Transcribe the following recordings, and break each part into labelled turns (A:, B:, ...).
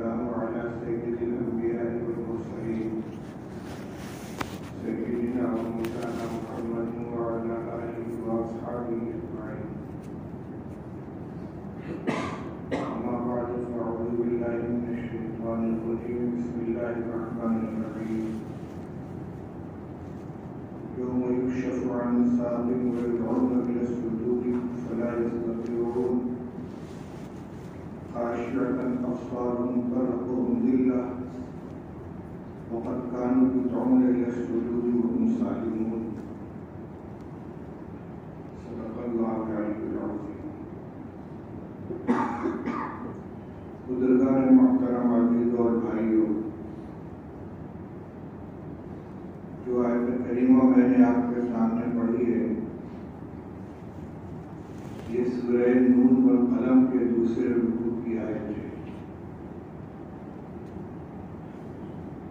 A: والسلام على سيد الأنبياء والمرسلين سيدنا ومولانا محمد وعلى آله وأصحابه أجمعين. أما بعد فأعوذ بالله من الشيطان الرجيم. بسم الله الرحمن الرحيم. يوم يكشف عن ساق ويدعون إلى السجود فلا يستطيعون خاشعة أبصارهم ترهقهم ذلة وقد كانوا يدعون إلى السجود وهم سالمون. صدق الله العلي العظيم. بزرگان محترم عزیز اور بھائیوں، جو آیت کریمہ میں نے آپ کے سامنے پڑھی ہے، یہ سورہ نون والقلم کے دوسرے رکوع کی آیت ہے.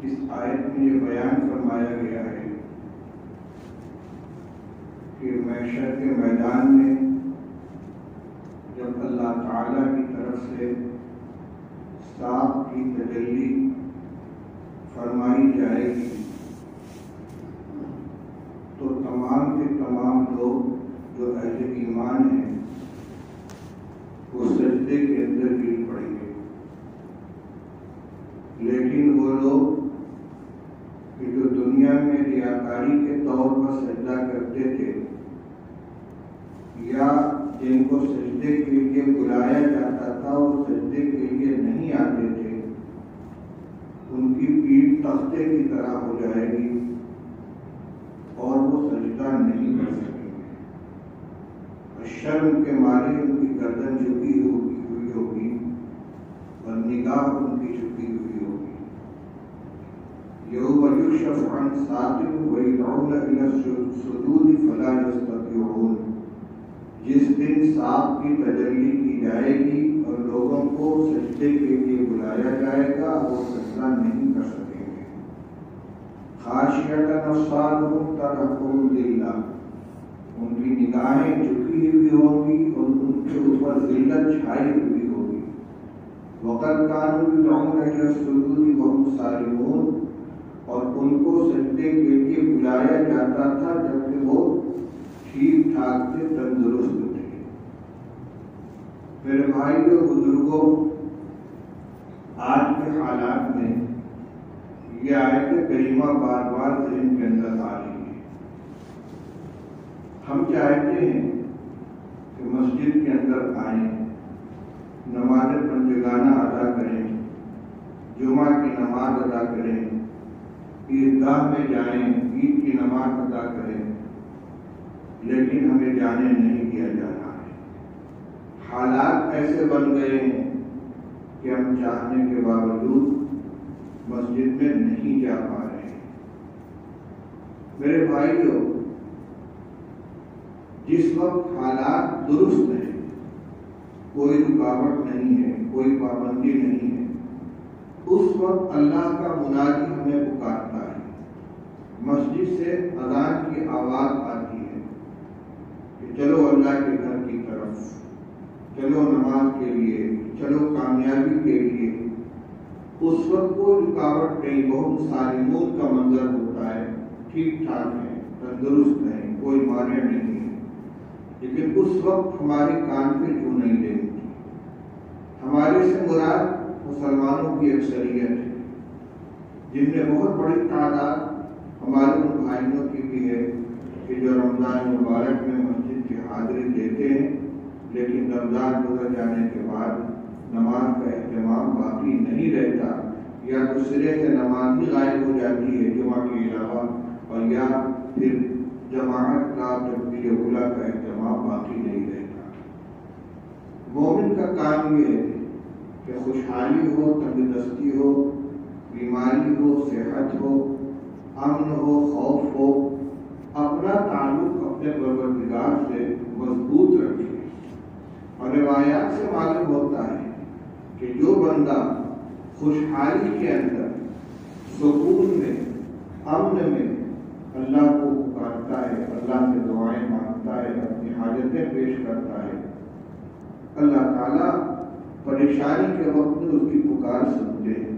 A: اس آیت میں یہ بیان فرمایا گیا ہے کہ محشر کے میدان میں جب اللہ تعالی کی طرف سے سانپ کی تجلی فرمائی جائے گی تو تمام کے تمام لوگ جو اہل ایمان ہیں وہ سجدے کے اندر گر پڑیں گے. لیکن وہ لوگ کہ جو دنیا میں ریاکاری کے طور پر سجدہ کرتے تھے یا جن کو سجدے کے لیے بلایا جاتا تھا وہ سجدے کے لیے نہیں آتے تھے، ان کی پیٹھ تختے کی طرح ہو جائے گی اور وہ سجدہ نہیں کر سکیں گے. شرم کے مارے ان کی گردن جھکی ہوئی ہوگی اور نگاہ ان کی جھکی ہوئی ہوگی. یوم یکشف عن ساق ویدعون الی السجود فلا یستطیعون. جس دن سانپ کی تجلی کی جائے گی اور لوگوں کو سجدے کے لیے بلایا جائے گا، وہ سجدہ نہیں کر سکیں گے. خاشعۃ ابصارہم ترہقہم ذلہ. ان کی نگاہیں جھکی ہوئی ہوں گی اور ان کے اوپر ذلت چھائی ہوئی ہوگی. وقد کانوا یدعون الی السجود وهم سالمون. اور ان کو سجدے کے لیے بلایا جاتا تھا جبکہ وہ ٹھیک ٹھاک سے تندرست تھے. میرے بھائیوں بزرگوں، آج کے حالات میں یہ آیت کریمہ بار بار ذہن کے اندر آ رہی ہے. ہم چاہتے ہیں کہ مسجد کے اندر آئیں، نماز پنجگانہ ادا کریں، جمعہ کی نماز ادا کریں، عیدگاہ میں جائیں، عید کی نماز ادا کریں، لیکن ہمیں جانے نہیں دیا جا رہا ہے. حالات ایسے بن گئے ہیں کہ ہم چاہنے کے باوجود مسجد میں نہیں جا پا رہے ہیں. میرے بھائیوں، جس وقت حالات درست ہیں، کوئی رکاوٹ نہیں ہے، کوئی پابندی نہیں ہے، اس وقت اللہ کا منادی ہمیں پکارتا ہے. مسجد سے اذان کی آواز آتی ہے کہ چلو اللہ کے گھر کی طرف، چلو نماز کے لیے، چلو کامیابی کے لیے. اس وقت کوئی رکاوٹ نہیں، بہت سالمون کا منظر ہوتا ہے، ٹھیک ٹھاک ہے، تندرست ہے، کوئی مانع نہیں ہے. لیکن اس وقت ہماری کان پہ جو نہیں دینی. ہمارے سے مراد مسلمانوں کی اکثریت ہے، جن میں بہت بڑی تعداد ہمارے ان بھائیوں کی بھی ہے کہ جو رمضان مبارک میں مسجد کی حاضری دیتے ہیں، لیکن رمضان گزر جانے کے بعد نماز کا اہتمام باقی نہیں رہتا، یا دوسرے سے نماز ہی غائب ہو جاتی ہے جمعہ کے علاوہ، اور یا پھر جماعت کا تکبیر اولیٰ کا اہتمام باقی نہیں رہتا. مومن کا کام یہ ہے کہ خوشحالی ہو، تندرستی ہو، بیماری ہو، صحت ہو، امن ہو، خوف ہو، اپنا تعلق اپنے پروردگار سے مضبوط رکھے. اور روایات سے معلوم ہوتا ہے کہ جو بندہ خوشحالی کے اندر، سکون میں، امن میں اللہ کو پکارتا ہے، اللہ سے دعائیں مانگتا ہے، اپنی حاجتیں پیش کرتا ہے، اللہ تعالیٰ پریشانی کے وقت میں اس کی پکار سنتے ہیں۔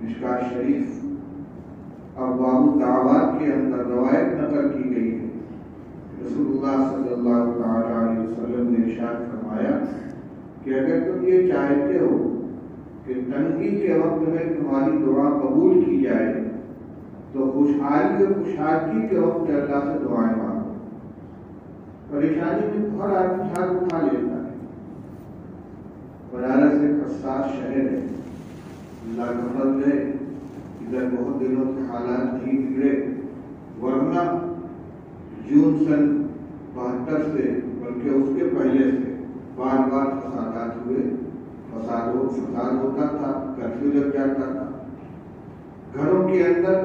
A: مشکات شریف ابواب الدعوات کے اندر روایت نقل کی گئی ہے، رسول اللہ صلی اللہ تعالی علیہ وسلم نے ارشاد فرمایا کہ اگر تم یہ چاہتے ہو کہ تنگی کے وقت میں تمہاری دعا قبول کی جائے تو خوشحالی اور خوشحالی کے وقت میں اللہ سے دعائیں مانگو۔ پریشانی میں ہر آدمی ہاتھ اٹھا لیتا ہے۔ بنارس ایک حساس شہر ہے، اللہ کا فضل ہے ادھر بہت دنوں سے حالات نہیں بگڑے، ورنہ جون سن 72 سے بلکہ اس کے پہلے سے بار بار فسادات ہوئے، فساد ہوتا تھا، کرفیو لگ جاتا تھا، گھروں کے اندر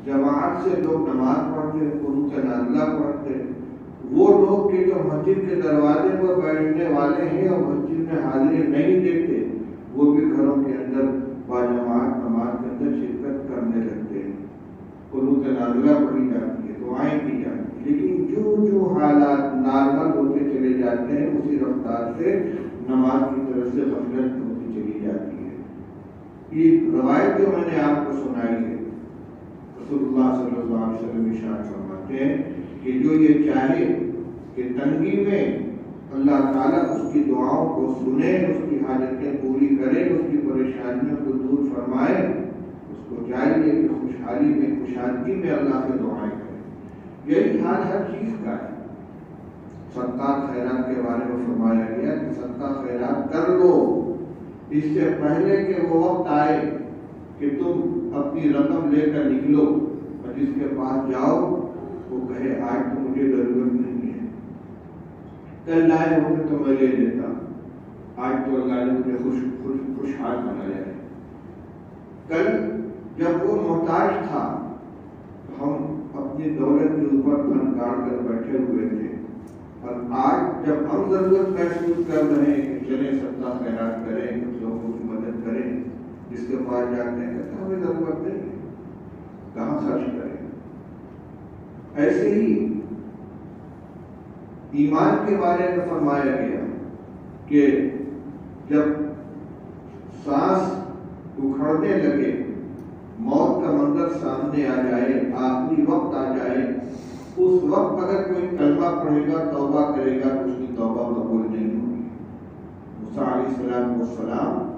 A: جماعت سے لوگ نماز پڑھتے، قنوت نازلہ پڑھتے، وہ لوگ کہ جو مسجد کے دروازے پر بیٹھنے والے ہیں اور مسجد میں حاضری نہیں دیتے، وہ بھی گھروں کے اندر باجماعت نماز کے اندر شرکت کرنے لگتے ہیں، قنوت نازلہ پڑھی جاتی ہے، دعائیں کی جاتی ہیں۔ لیکن جو حالات نارمل ہوتے چلے جاتے ہیں اسی رفتار سے نماز کی طرف سے غفلت ہوتی چلی جاتی ہے۔ یہ روایت جو میں نے آپ کو سنائی ہے، رسول اللہ صلی اللہ علیہ وسلم ارشاد فرماتے ہیں کہ جو یہ چاہے کہ تنگی میں اللہ تعالیٰ اس کی دعاؤں کو سنے، اس کی حاجتیں پوری کرے، اس کی پریشانیوں کو دور فرمائے، اس کو چاہیے کہ خوشحالی میں خوشحالی میں اللہ سے دعائیں کرے۔ یہی حال ہر چیز کا ہے۔ صدقہ خیرات کے بارے میں فرمایا گیا کہ صدقہ خیرات کر لو اس سے پہلے کہ وہ وقت آئے کہ تم اپنی رقم لے کر نکلو اور جس کے پاس جاؤ وہ کہے آج تو مجھے ضرورت نہیں ہے، کل لائے ہوتے تو میں لے لیتا، آج تو اللہ نے مجھے خوشحال بنایا ہے۔ کل جب وہ محتاج تھا تو ہم اپنی دولت کے اوپر دھن کاٹ کر بیٹھے ہوئے تھے، اور آج جب ہم ضرورت محسوس کر رہے ہیں کہ چلیں صدقہ خیرات کریں، کچھ لوگوں کی مدد کریں، جس کے پاس جاتے ہیں کہ ہمیں ضرورت نہیں ہے، کہاں خرچ کریں۔ ایسے ہی ایمان کے بارے میں فرمایا گیا کہ جب سانس اکھڑنے لگے، موت کا منظر سامنے آ جائے، آخری وقت آ جائے، اس وقت اگر کوئی کلمہ پڑھے گا، توبہ کرے گا تو اس کی توبہ قبول نہیں ہوگی۔ موسیٰ علیہ السلام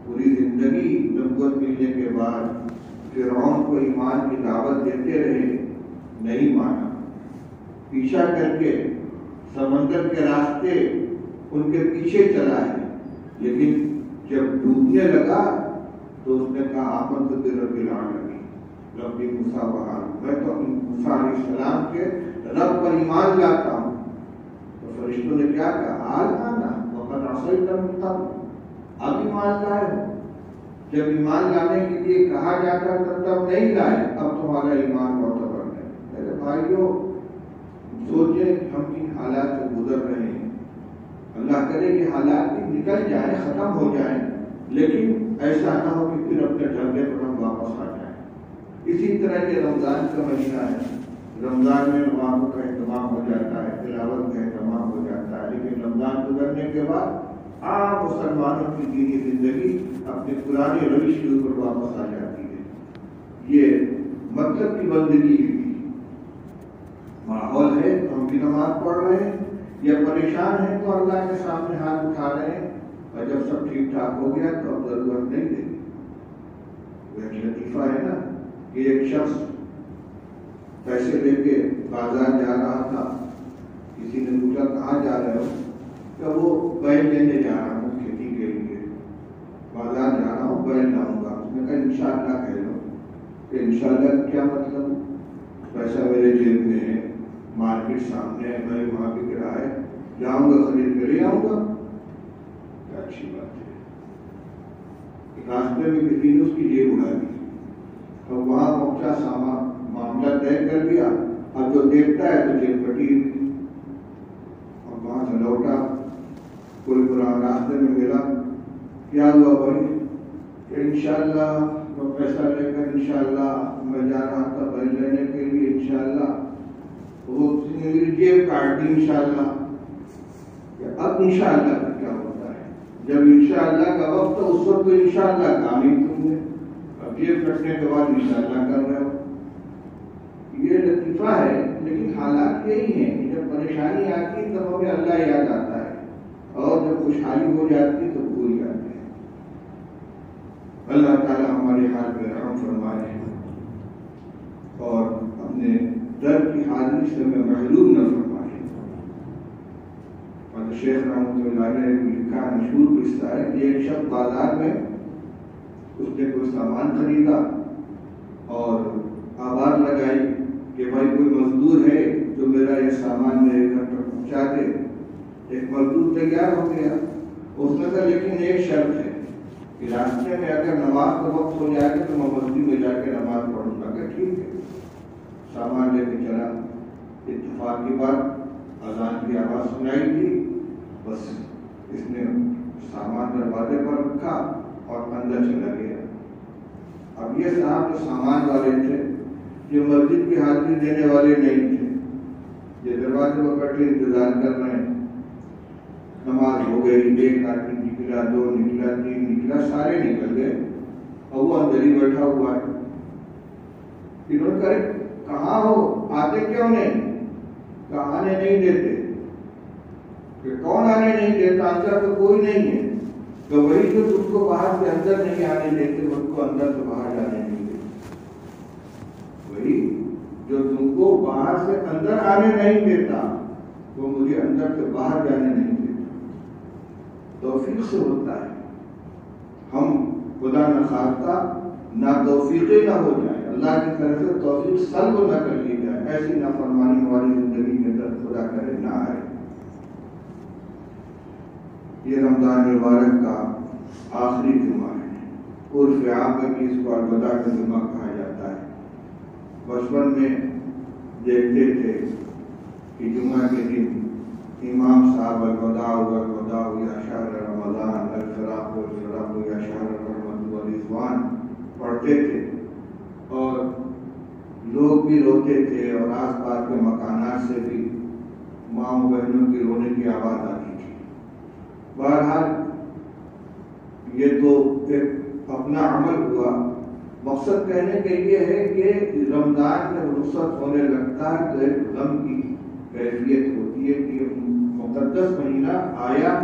A: پوری زندگی نبوت ملنے کے بعد فرعون کو ایمان کی دعوت دیتے رہے، نہیں مانا، پیچھا کر کے سمندر کے راستے ان کے پیچھے چلا ہے، لیکن جب ڈوبنے لگا تو اس نے کہا آمنت برب العالمین رب موسیٰ و ہارون، میں تو موسیٰ علیہ السلام کے رب پر ایمان لاتا ہوں۔ تو فرشتوں نے کیا کہا؟ آنا وقد عصیت من قبل، اب ایمان لائے ہو۔ جب ایمان لانے کے لیے کہا جاتا تب نہیں لائے، اب تمہارا ایمان معتبر ہے۔ میرے بھائیوں سوچیں ہم کن حالات سے گزر رہے ہیں، اللہ کرے کہ حالات بھی نکل جائیں، ختم ہو جائیں، لیکن ایسا نہ ہو کہ پھر اپنے ڈھرنے پر ہم واپس آ جائیں۔ اسی طرح یہ رمضان کا مہینہ ہے، رمضان میں نمازوں کا اہتمام ہو جاتا ہے، تلاوت کا اہتمام ہو جاتا ہے، لیکن رمضان گزرنے کے بعد عام مسلمانوں کی دینی زندگی اپنے پرانے روش کے اوپر واپس آ جاتی ہے۔ یہ مطلب کی بندگی ہے، ماحول ہے تو ہم بھی نماز پڑھ رہے ہیں، یا پریشان ہیں تو اللہ کے سامنے ہاتھ اٹھا رہے ہیں، اور جب سب ٹھیک ٹھاک ہو گیا تو اب ضرورت نہیں دے گی۔ وہ ایک لطیفہ ہے نا کہ ایک شخص پیسے لے کے بازار جا رہا تھا، کسی نے پوچھا کہاں جا رہے ہو؟ کہ وہ بیل لینے جا رہا ہوں کھیتی کے لیے، بازار جا رہا ہوں بیل لاؤں گا۔ اس نے کہا انشاءاللہ کہہ لو۔ کہ انشاءاللہ کیا مطلب؟ پیسہ میرے جیب میں ہے، مارکیٹ سامنے ہے، میں وہاں بھی کرایہ جاؤں گا، خرید کر لے آؤں گا۔ اچھی بات ہے۔ راستے میں کسی نے اس کی جیب اڑا دی، اور وہاں پہنچا، سامان معاملہ طے کر دیا، اب جو دیکھتا ہے تو جیب پٹی، اور وہاں سے لوٹا، کوئی قرآن راستے میں ملا، کیا ہوا بھائی؟ کہ انشاءاللہ میں پیسہ لے کر انشاءاللہ میں جا رہا تھا بیل لینے کے لیے، انشاءاللہ وہ میری جیب کاٹ دی، انشاءاللہ۔ اب انشاءاللہ کیا ہوتا ہے؟ جب انشاءاللہ کا وقت تو اس وقت تو انشاءاللہ کام ہی تم نے، اب جیب کٹنے کے بعد انشاءاللہ کر رہے ہو. یہ لطیفہ ہے، لیکن حالات یہی ہیں کہ جب پریشانی آتی ہے تب ہمیں اللہ یاد آتا ہے، اور جب خوشحالی ہو جاتی ہے تو بھول جاتے ہیں. اللہ تعالیٰ ہمارے حال پہ رحم فرمائے اور اپنے در کی حاضری سے ہمیں محروم نہ فرمائے. اور شیخ رحمۃ اللہ علیہ نے لکھا مشہور قصہ ہے کہ ایک شخص بازار میں اس نے کوئی سامان خریدا اور آواز لگائی کہ بھائی کوئی مزدور ہے جو میرا یہ سامان میرے گھر پر پہنچا دے. ایک مزدور تیار ہو گیا. اس نے کہا لیکن ایک شرط ہے کہ راستے میں اگر نماز کا وقت ہو جائے گا تو میں مسجد میں جا کے نماز پڑھوں گا. کہ ٹھیک ہے. سامان لے کے چلا. اتفاق کی بات اذان کی آواز سنائی دی. بس اس نے سامان دروازے پر رکھا اور اندر چلا گیا. اب یہ صاحب جو سامان والے تھے، جو مسجد کی حاضری دینے والے نہیں تھے، یہ دروازے پر بیٹھے انتظار کر رہے ہیں. نماز ہو گئی، ایک آدمی نکلا، دو نکلا، تین نکلا، سارے نکل گئے اور وہ اندر ہی بیٹھا ہوا ہے. انہوں نے کہا کہاں ہو، آتے کیوں نہیں؟ کہا آنے نہیں دیتے. کہ کون آنے نہیں دیتا؟ اندر تو کوئی نہیں ہے. تو وہی جو تم کو باہر سے اندر نہیں آنے دیتے ان کو اندر سے باہر جانے نہیں دیتے. وہی جو تم کو باہر سے اندر آنے نہیں دیتا وہ مجھے اندر سے باہر جانے نہیں دیتا. توفیق سے ہوتا ہے. ہم خدا نہ خواستہ نہ توفیقی نہ ہو جائے، اللہ کی طرف سے توفیق سلب نہ کر لی جائے، ایسی نافرمانی ہماری زندگی میں در خدا کرے نہ آئے. یہ رمضان مبارک کا آخری جمعہ ہے. عرف عام میں بھی اس کو الوداع کا جمعہ کہا جاتا ہے. بچپن میں دیکھتے تھے کہ جمعہ کے دن امام صاحب الوداع یا شہر رمضان الفراق یا شہر رحمت والرضوان پڑھتے تھے اور لوگ بھی روتے تھے اور آس پاس کے مکانات سے بھی ماں بہنوں کی رونے کی آواز آتی تھی. بہرحال یہ تو ایک اپنا عمل ہوا. مقصد کہنے کے یہ ہے کہ رمضان میں رخصت ہونے لگتا ہے تو ایک غم کی کیفیت ہوتی ہے کہ مقدس مہینہ آیا،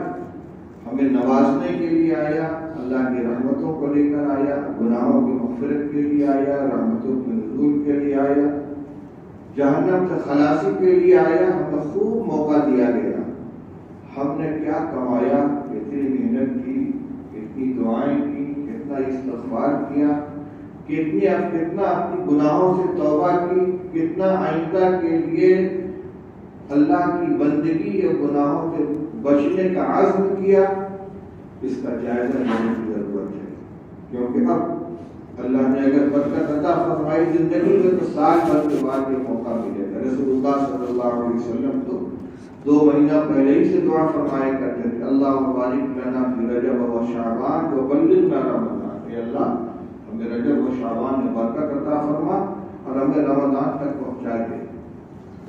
A: ہمیں نوازنے کے لیے آیا، اللہ کی رحمتوں کو لے کر آیا، گناہوں کی مغفرت کے لیے آیا، رحمتوں کے نزول کے لیے آیا، جہنم سے خلاصی کے لیے آیا. ہمیں خوب موقع دیا گیا. ہم نے کیا کمایا، کتنی محنت کی، کتنی دعائیں کی، کتنا استغفار کیا، کتنا اپنی گناہوں سے توبہ کی، کتنا آئندہ کے لیے اللہ کی بندگی اور گناہوں سے بچنے کا عزم کیا. اس کا جائزہ لینے کی ضرورت ہے. کیونکہ اب اللہ نے اگر برکت عطا فرمائی زندگی میں تو سال بھر کے بعد یہ موقع ملے گا. رسول اللہ صلی اللہ علیہ وسلم تو 2 مہینہ پہلے ہی سے دعا فرمایا کرتے تھے، اللہم بارک لنا فی رجب و شعبان وبلغنا رمضان. اے اللہ ہمیں رجب و شعبان میں برکت عطا فرما اور ہمیں رمضان تک پہنچا دے.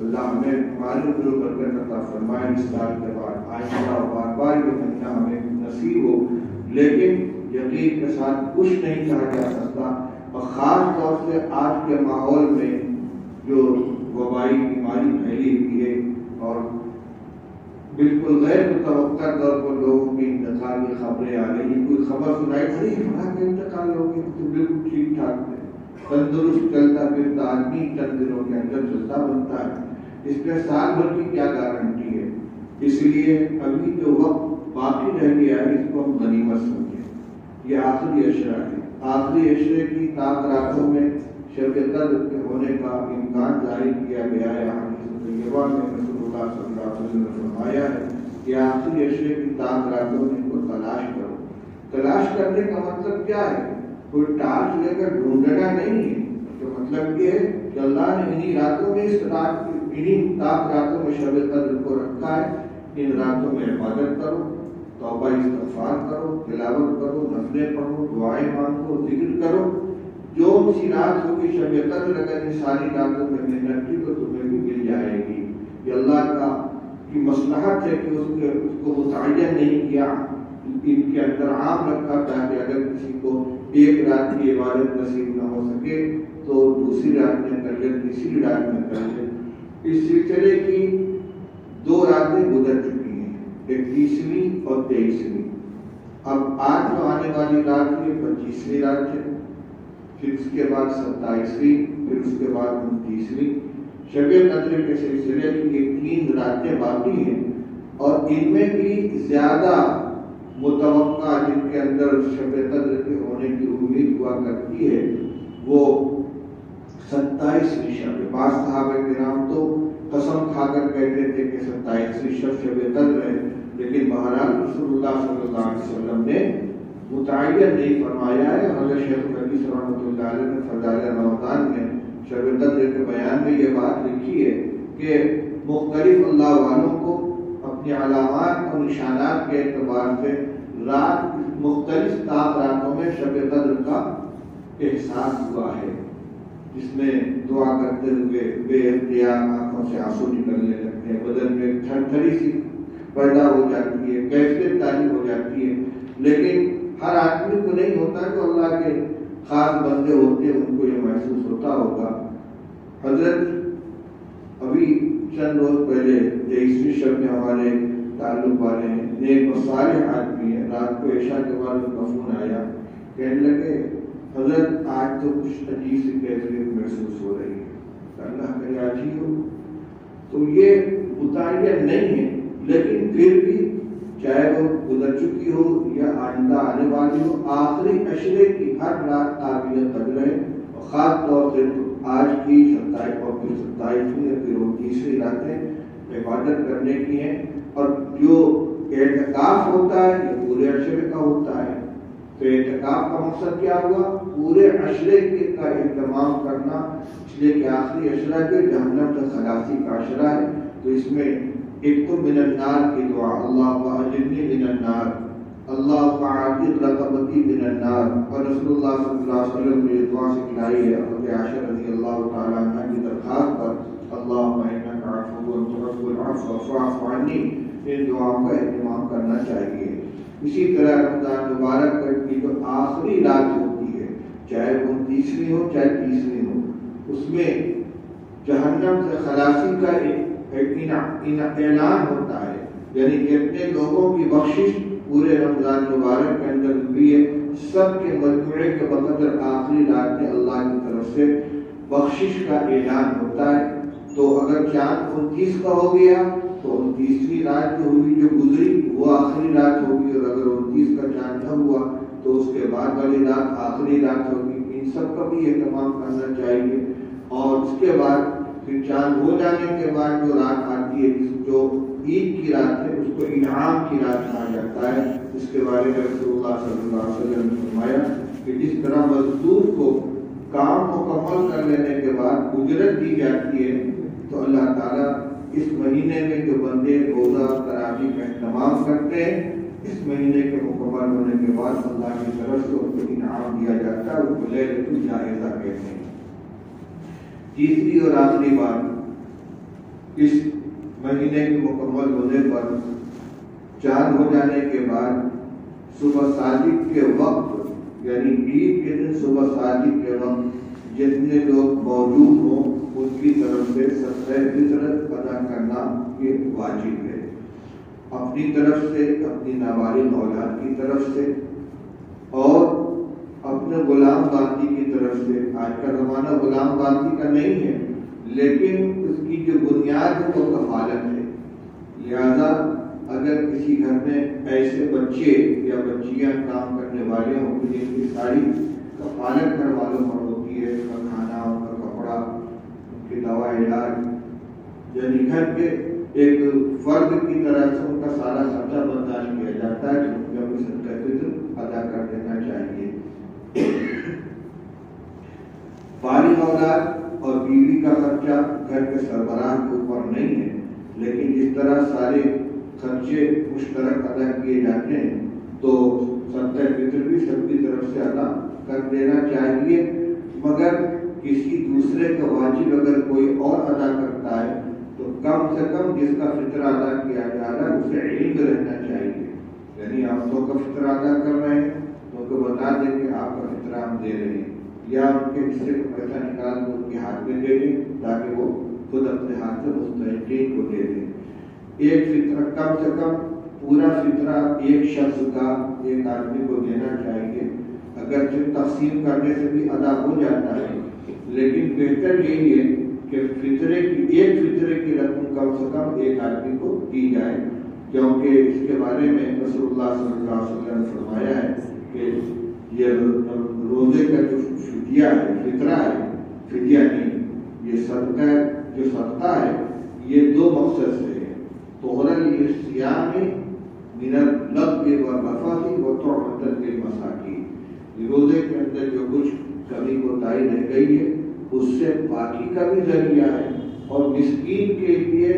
A: اللہ ہمیں ہمارے اوپر برکت عطا فرمائے. اس سال کے بعد آئندہ بار بار یہ مہینہ ہمیں نصیب ہو. لیکن یقین کے ساتھ کچھ نہیں کہا جا سکتا، اور خاص طور سے آج کے ماحول میں جو وبائی بیماری پھیلی ہوئی ہے اور بالکل غیر متوقع طور پر لوگوں کی انتقال کی خبریں آ رہی. کوئی خبر سنائی پڑی فلاں کے انتقال ہو گیا تو بالکل ٹھیک ٹھاک ہے، تندرست چلتا پھرتا آدمی چند دنوں کے اندر چلتا بنتا ہے. اس میں سال بھر کی کیا گارنٹی ہے؟ اس لیے ابھی جو وقت باقی رہ گیا ہے اس کو ہم غنیمت سمجھیں. یہ آخری اشرا ہے. آخری اشرے کی تاک راتوں میں شب قدر کے ہونے کا امکان ظاہر کیا گیا ہے. حدیث طیبہ میں رسول اللہ صلی اللہ علیہ وسلم نے فرمایا ہے کہ آخری اشرے کی تاک راتوں میں کو تلاش کرو. تلاش کرنے کا مطلب کیا ہے؟ کوئی ٹارچ لے کر ڈھونڈنا نہیں ہے. تو مطلب یہ ہے کہ اللہ نے انہی راتوں میں اس رات انہی تاک راتوں میں شب قدر کو رکھا ہے. ان راتوں میں عبادت کرو، توبہ استغفار کرو، تلاوت کرو، نفلیں پڑھو، دعائیں مانگو، ذکر کرو. جو سی رات ہوگی شب قدر اگر ان ساری راتوں میں محنت کی تو تمہیں بھی مل جائے گی. یہ اللہ کا کی مصلحت ہے کہ اس کو متعین نہیں کیا ان کے اندر عام رکھا تاکہ اگر کسی کو ایک رات کی عبادت نصیب نہ ہو سکے تو دوسری رات میں کر لے، تیسری رات میں کر لے۔ اس سلسلے کی 2 راتیں گزر چکی ہیں، 21ویں اور 23ویں۔ اب آج جو آنے والی رات ہے 25ویں رات ہے، پھر اس کے بعد 27ویں، پھر اس کے بعد 29ویں۔ شب قدر کے سلسلے کی یہ 3 راتیں باقی ہیں، اور ان میں بھی زیادہ متوقع جن کے اندر شب قدر کے ہونے کی امید ہوا کرتی ہے وہ 27ویں شب ہے۔ بعض صحابہ کرام تو قسم کھا کر کہتے تھے کہ 27ویں شب قدر ہے، لیکن بہرحال رسول اللہ صلی اللہ علیہ وسلم نے متعین نہیں فرمایا ہے۔ حضرت شیخ الحدیث رحمۃ اللہ علیہ نے فضائل رمضان میں شب قدر کے بیان میں یہ بات لکھی ہے کہ مختلف اللہ والوں کو اپنی علامات اور نشانات کے اعتبار سے رات مختلف تاک راتوں میں شب قدر کا احساس ہوا ہے، جس میں دعا کرتے ہوئے بے اختیار آنکھوں سے آنسو نکلنے لگتے ہیں، بدن میں تھر تھری سی پیدا ہو جاتی ہے، کیفیت تاری ہو جاتی ہے۔ لیکن ہر آدمی کو نہیں ہوتا، جو اللہ کے خاص بندے ہوتے ہیں ان کو یہ محسوس ہوتا ہوگا۔ حضرت ابھی چند روز پہلے 23ویں شب میں ہمارے تعلق والے ہیں، نیک و صالح آدمی ہیں، رات کو عشاء کے بعد ان کا فون آیا، کہنے لگے حضرت آج تو کچھ عجیب سی کیفیت محسوس ہو رہی ہے، اللہ کرے آج ہی ہو۔ تو یہ متعین نہیں ہے، لیکن پھر بھی چاہے وہ گزر چکی ہو یا آئندہ آنے والی ہو، آخری عشرے کی ہر رات قابل قدر ہے، اور خاص طور سے آج کی 27 اور پھر 27ویں اور پھر 29ویں راتیں عبادت کرنے کی ہیں۔ اور جو اعتکاف ہوتا ہے یہ پورے عشرے کا ہوتا ہے، تو اعتکاف کا مقصد کیا ہوا؟ پورے عشرے کا اہتمام کرنا، اس لیے کہ آخری عشرہ جو جہنم سے خلاصی کا عشرہ ہے، تو اس میں ایک تو من النار کی دعا، اللہ اجرنی من النار، اللہ اعتق رقبتی من النار، اور رسول اللہ صلی اللہ علیہ وسلم نے یہ دعا سکھلائی ہے حضرت عائشہ رضی اللہ تعالی عنہ کی درخواست پر، اللہم انک عفو تحب العفو فاعف عنی۔ ان دعاؤں کا اہتمام کرنا چاہیے۔ اسی طرح رمضان مبارک کی جو آخری رات ہوتی ہے، چاہے 29ویں ہو چاہے 30ویں ہو، اس میں جہنم سے خلاصی کا اعلان ہوتا ہے، یعنی جتنے لوگوں کی بخشش پورے رمضان مبارک کے اندر ہوئی ہے، سب کے مجموعے کے بقدر آخری رات میں اللہ کی طرف سے بخشش کا اعلان ہوتا ہے۔ تو اگر چاند 29 کا ہو گیا تو 29ویں رات جو ہوئی جو گزری وہ آخری رات ہوگی، اور اگر 29 کا چاند نہ ہوا تو اس کے بعد والی رات آخری رات ہوگی۔ ان سب کا بھی اہتمام کرنا چاہیے۔ اور اس کے بعد پھر چاند ہو جانے کے بعد جو رات آتی ہے جو عید کی رات ہے اس کو انعام کی رات کہا جاتا ہے۔ اس کے بارے میں رسول اللہ صلی اللہ علیہ وسلم نے فرمایا کہ جس طرح مزدور کو کام مکمل کر لینے کے بعد اجرت دی جاتی ہے، تو اللہ تعالیٰ اس مہینے میں جو بندے روزہ تراویح کا اہتمام کرتے ہیں، اس مہینے کے مکمل ہونے کے بعد اللہ کی طرف سے ان کو انعام دیا جاتا ہے، اس کو لیلۃ الجائزہ کہتے ہیں۔ تیسری اور آخری بات، اس مہینے کے مکمل ہونے پر چاند ہو جانے کے بعد صبح صادق کے وقت، یعنی عید کے دن صبح صادق کے وقت جتنے لوگ موجود ہوں ان کی طرف سے صدقہ فطرت ادا کرنا یہ واجب ہے، اپنی طرف سے، اپنی نابالغ اولاد کی طرف سے، اور اپنے غلام باندی کی طرف سے۔ آج کا زمانہ غلام باندی کا نہیں ہے، لیکن اس کی جو بنیاد ہے وہ کفالت ہے۔ لہذا اگر کسی گھر میں ایسے بچے یا بچیاں کام کرنے والے ہوں جن کی ساری کفالت گھر والوں پر ہوتی ہے، ان کا کھانا، ان کا کپڑا، ان کی دوا علاج، یعنی گھر کے ایک فرد کی طرح سے ان کا سارا خرچہ برداشت کیا جاتا ہے، تو ان کو صدقہ فطر ادا کر دینا چاہیے۔ بالغ اولاد اور بیوی کا خرچہ گھر کے سربراہ کے اوپر نہیں ہے، لیکن جس طرح سارے خرچے مشترک ادا کیے جاتے ہیں تو صدقہ فطر بھی سب کی طرف سے ادا کر دینا چاہیے، مگر کسی دوسرے کا واجب اگر کوئی اور ادا کرتا ہے تو کم سے کم جس کا فطر ادا کیا جا رہا ہے اسے علم رہنا چاہیے، یعنی ہفتوں کا فطرہ ادا کر رہے ہیں تو ان کو بتا دیں کہ آپ کا فطرہ ہم دے رہے ہیں، یا ان کے حصے کا پیسہ نکال کے ان کے ہاتھ میں دے دیں تاکہ وہ خود اپنے ہاتھ سے مستحقین کو دے دیں۔ ایک فطرہ کم سے کم پورا فطرہ ایک شخص کا ایک آدمی کو دینا چاہیے، اگرچہ تقسیم کرنے سے بھی ادا ہو جاتا ہے، لیکن بہتر یہی ہے کہ ایک فطرے کی رقم کم سے کم ایک آدمی کو دی جائے، کیونکہ اس کے بارے میں رسول اللہ صلی اللہ علیہ وسلم نے فرمایا ہے کہ یہ روزے کا جو فدیہ ہے، فطرہ ہے، فدیہ نہیں، یہ صدقہ جو صدقہ ہے یہ دو مقصد سے ہے، طہرا للصیام من اللغو والرفث وطعمة للمساکین، روزے کے اندر جو کچھ کمی کوتاہی رہ گئی ہے اس سے پاکی کا بھی ذریعہ ہے اور مسکین کے لیے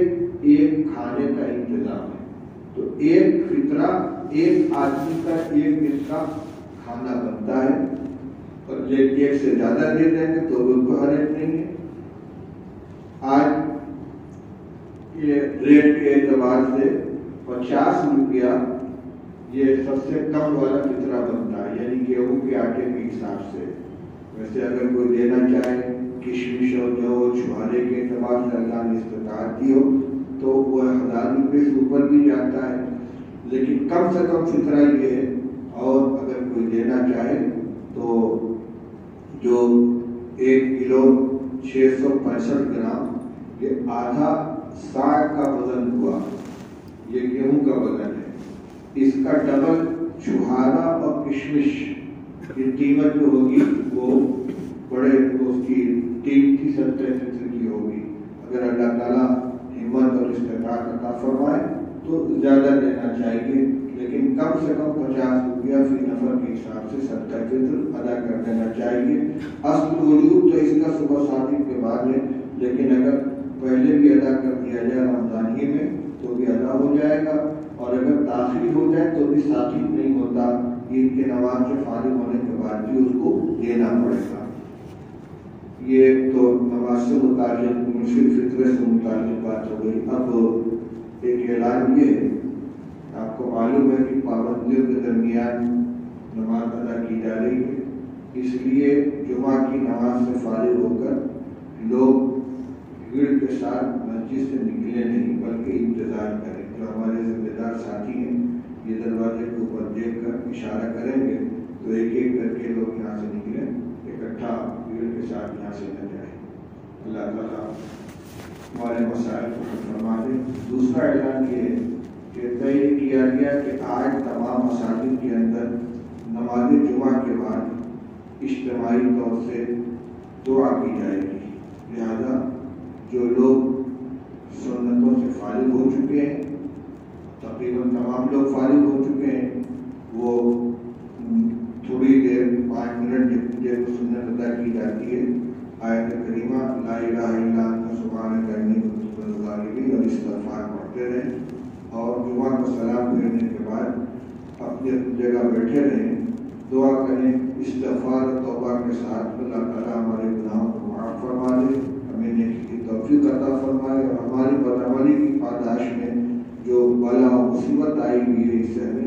A: ایک کھانے کا انتظام ہے۔ تو ایک فطرہ ایک آدمی کا ایک دن کا کھانا بنتا ہے، اور ایک سے زیادہ دے دیں گے تو ان کو حرج نہیں ہے۔ آج یہ ریٹ کے اعتبار سے 50 روپیہ یہ سب سے کم والا فطرہ بنتا ہے، یعنی گیہوں کے آٹے کے حساب سے۔ ویسے اگر کوئی دینا چاہے کشمش اور جو چھوارے کے اعتبار سے اللہ نے استطاعت دی ہو تو وہ 1000 روپے سے اوپر بھی جاتا ہے، لیکن کم سے کم فطرہ یہ ہے۔ اور اگر کوئی دینا چاہے تو جو 1 کلو 665 گرام یہ آدھا ساع کا وزن ہوا، یہ گیہوں کا وزن ہے، اس کا ڈبل چھہارا اور کشمش کی قیمت جو ہوگی وہ بڑے اس کی 337 کی ہوگی۔ اگر اللہ تعالیٰ ہمت اور استطاعت عطا فرمائے تو زیادہ دینا چاہیے، لیکن کم سے کم 50 روپیہ فی نفر کے حساب سے صدقہ فطر ادا کر دینا چاہیے۔ اصل وجود تو اس کا صبح صادق کے بعد ہے، لیکن اگر پہلے بھی ادا کر دیا جائے رمضان ہی میں تو بھی ادا ہو جائے گا، اور اگر تاخیر ہو جائے تو بھی ثابت نہیں ہوتا، عید کے نماز سے فارغ ہونے کے بعد بھی اس کو دینا پڑے گا۔ یہ تو نماز سے متعلق مشرق فطرے سے متعلق بات ہو گئی۔ اب ایک اعلان یہ ہے، آپ کو معلوم ہے کہ پابندیوں کے درمیان نماز ادا کی جا رہی ہے، اس لیے جمعہ کی نماز سے فارغ ہو کر لوگ بھیڑ کے ساتھ مسجد سے نکلے نہیں بلکہ انتظار کریں۔ جو ہمارے ذمہ دار ساتھی ہیں یہ دروازے کے اوپر دیکھ کر اشارہ کریں گے تو ایک ایک کر کے لوگ یہاں سے نکلیں، اکٹھا بھیڑ کے ساتھ یہاں سے نہ جائیں۔ اللہ تعالیٰ ہمارے مسائل کو حل فرما دے۔ دوسرا اعلان یہ ہے کہ طے کیا گیا کہ آج تمام مساجد کے اندر نماز جمعہ کے بعد اجتماعی طور سے دعا کی جائے گی، لہذا جو لوگ سنتوں سے فارغ ہو چکے ہیں، تقریباً تمام لوگ فارغ ہو چکے ہیں، وہ تھوڑی دیر 5 منٹ جتنی دیر سنت ادا کی جاتی ہے، آیت کریمہ لا الہ الا انت سبحانک انی کنت من الظالمین اور استغفار پڑھتے رہیں، اور جمعہ کو سلام پھیرنے کے بعد اپنی جگہ بیٹھے رہیں، دعا کریں استغفار اور توبہ کے ساتھ۔ اللہ تعالیٰ ہمارے گناہوں کو معاف فرما دے، ہمیں نیکی کی توفیق عطا فرمائے، اور ہماری بدعملی کی پاداش میں جو بلا و مصیبت آئی ہوئی ہے اس سے ہمیں